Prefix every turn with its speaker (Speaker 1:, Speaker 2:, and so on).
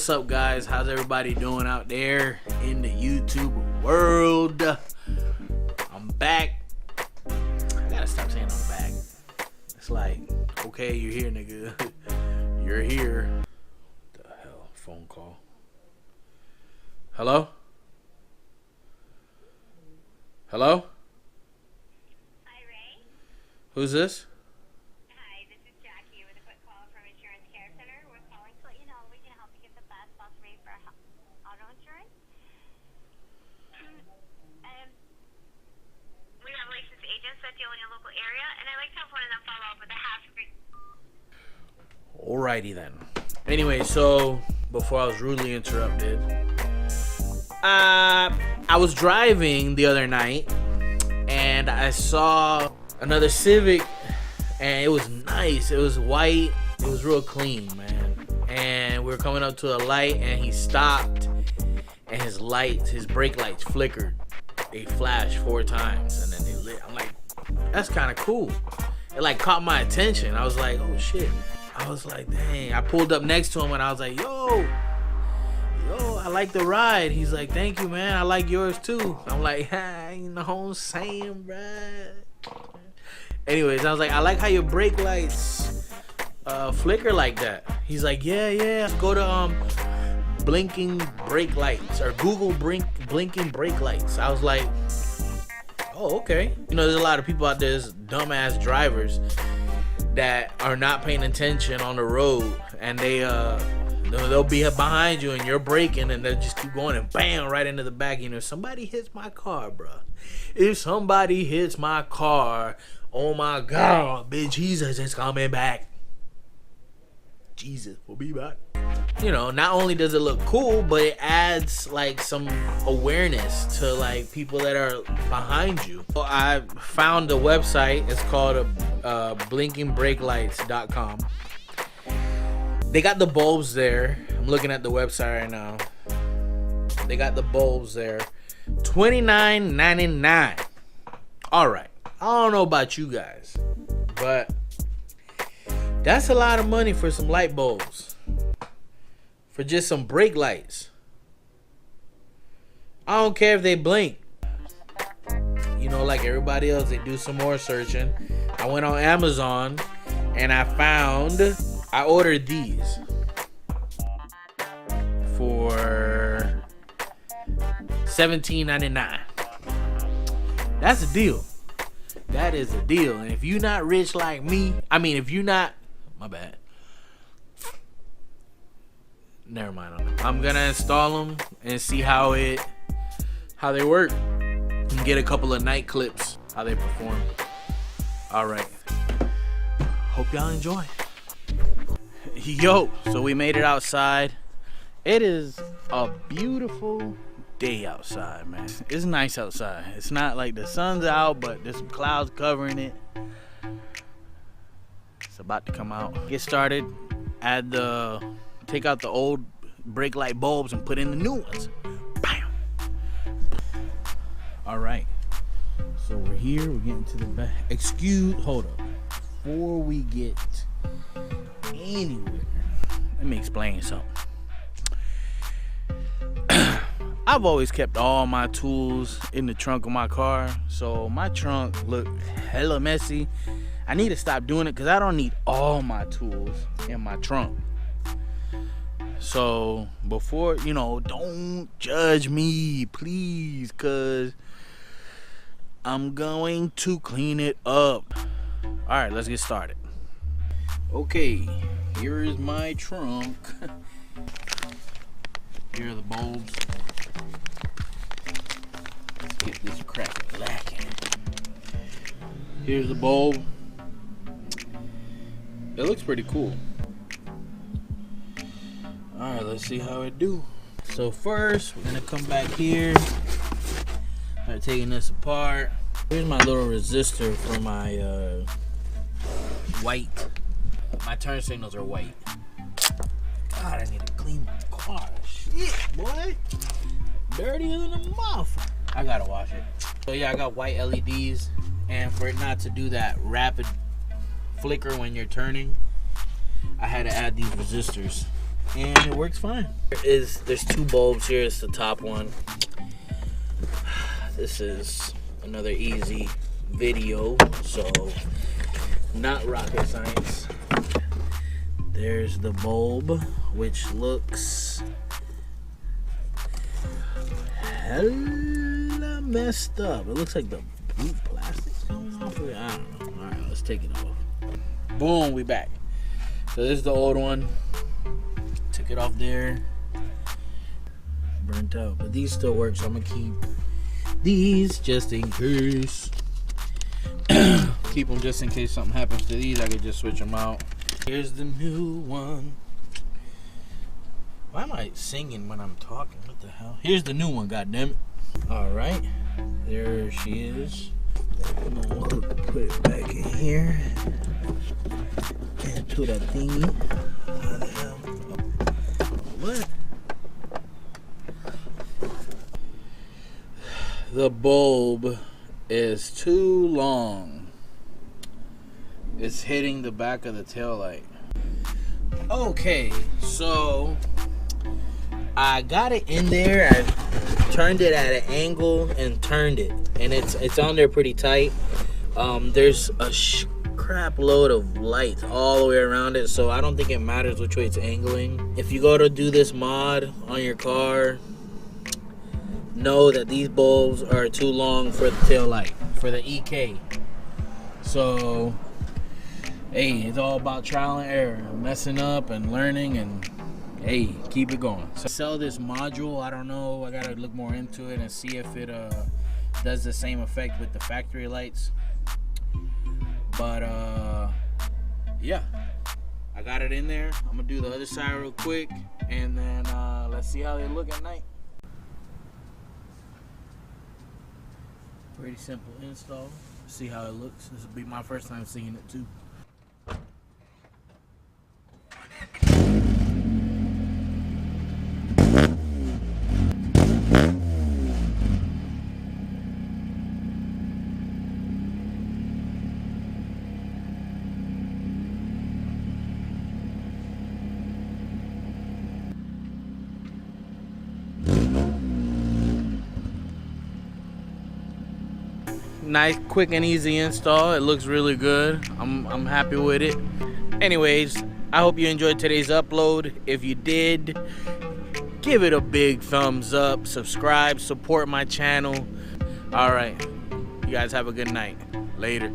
Speaker 1: what's up, guys? How's everybody doing out there in the YouTube world? I'm back. I gotta stop saying I'm back. It's like, okay, you're here, nigga. You're here. What the hell? Phone call. Hello? Hello?
Speaker 2: Hi, Ray.
Speaker 1: Who's this?
Speaker 2: Hi, this is Jackie with a quick call from Insurance Care Center. We're calling to let you know we can help you get the best possible rate for auto insurance. We have licensed agents that deal in your local area, and I'd like to have one of them follow up with a half a great.
Speaker 1: Alrighty then. Anyway, so before I was rudely interrupted, I was driving the other night and I saw another Civic, and it was nice. It was white. It was real clean, man. And we were coming up to a light, and he stopped, and his brake lights flickered. They flashed 4 times, and then they lit. I'm like, that's kind of cool. It like caught my attention. I was like, oh shit. I was like, dang. I pulled up next to him, and I was like, yo, I like the ride. He's like, thank you, man. I like yours too. I'm like, you know what I'm saying, bruh. Anyways, I was like, I like how your brake lights flicker like that. He's like, yeah. Go to blinking brake lights, or Google blinking brake lights. I was like, oh, okay. You know, there's a lot of people out there, dumbass drivers, that are not paying attention on the road, and they'll be behind you and you're braking, and they'll just keep going and bam, right into the back. You know, somebody hits my car, bro. If somebody hits my car, oh my God, bitch, Jesus is coming back. Jesus will be back. You know, not only does it look cool, but it adds like some awareness to like people that are behind you. So I found a website. It's called blinkingbrakelights.com. They got the bulbs there. I'm looking at the website right now. They got the bulbs there. $29.99. All right. I don't know about you guys, but that's a lot of money for some light bulbs. For just some brake lights. I don't care if they blink. You know, like everybody else, they do some more searching. I went on Amazon and I ordered these for $17.99. That's a deal. That is a deal. And if you're not rich like me, my bad. Never mind. I'm gonna install them and see how they work, and get a couple of night clips how they perform. All right. Hope y'all enjoy. Yo, so we made it outside. It is a beautiful day outside, man. It's nice outside. It's not like the sun's out, but there's some clouds covering it. It's about to come out. Get started. Take out the old brake light bulbs and put in the new ones. Bam. All right. So we're here. We're getting to the back. Hold up. Before we get anywhere, let me explain something. I've always kept all my tools in the trunk of my car, so my trunk look hella messy. I need to stop doing it because I don't need all my tools in my trunk. So before, don't judge me, please, because I'm going to clean it up. All right, let's get started. Okay, here is my trunk. Here are the bulbs. Let's get this crack lacking. Here's the bulb. It looks pretty cool. All right, let's see how it do. So first, we're gonna come back here. Start taking this apart. Here's my little resistor for my white. My turn signals are white. God, I need to clean my car. Shit, boy. Dirtier than a motherfucker. I gotta wash it. So yeah, I got white LEDs, and for it not to do that rapid flicker when you're turning, I had to add these resistors. and it works fine. There's 2 bulbs here. It's the top one. This is another easy video, so not rocket science. There's the bulb, which looks hella messed up. It looks like the blue plastic's coming off of it. I don't know. All right, let's take it off. Boom, we back. So this is the old one. Took it off there. Burnt out, but these still work, so I'm gonna keep these just in case. Keep them just in case something happens to these. I could just switch them out. Here's the new one. Why am I singing when I'm talking? What the hell? Here's the new one, goddammit. Alright. There she is. I'm gonna put it back in here. Into that thingy. What the hell? What? The bulb is too long. It's hitting the back of the taillight. Okay, so I got it in there. I turned it at an angle and turned it, and it's on there pretty tight. There's a crap load of lights all the way around it, so I don't think it matters which way it's angling. If you go to do this mod on your car, know that these bulbs are too long for the tail light, for the EK. So hey, it's all about trial and error, messing up and learning, and hey, keep it going. So sell this module, I don't know, I gotta look more into it and see if it does the same effect with the factory lights. But yeah, I got it in there. I'm gonna do the other side real quick, and then let's see how they look at night. Pretty simple install. See how it looks. This will be my first time seeing it too. Nice, quick and easy install. It looks really good. I'm happy with it. Anyways, I hope you enjoyed today's upload. If you did, give it a big thumbs up, subscribe, support my channel. All right, you guys have a good night. Later.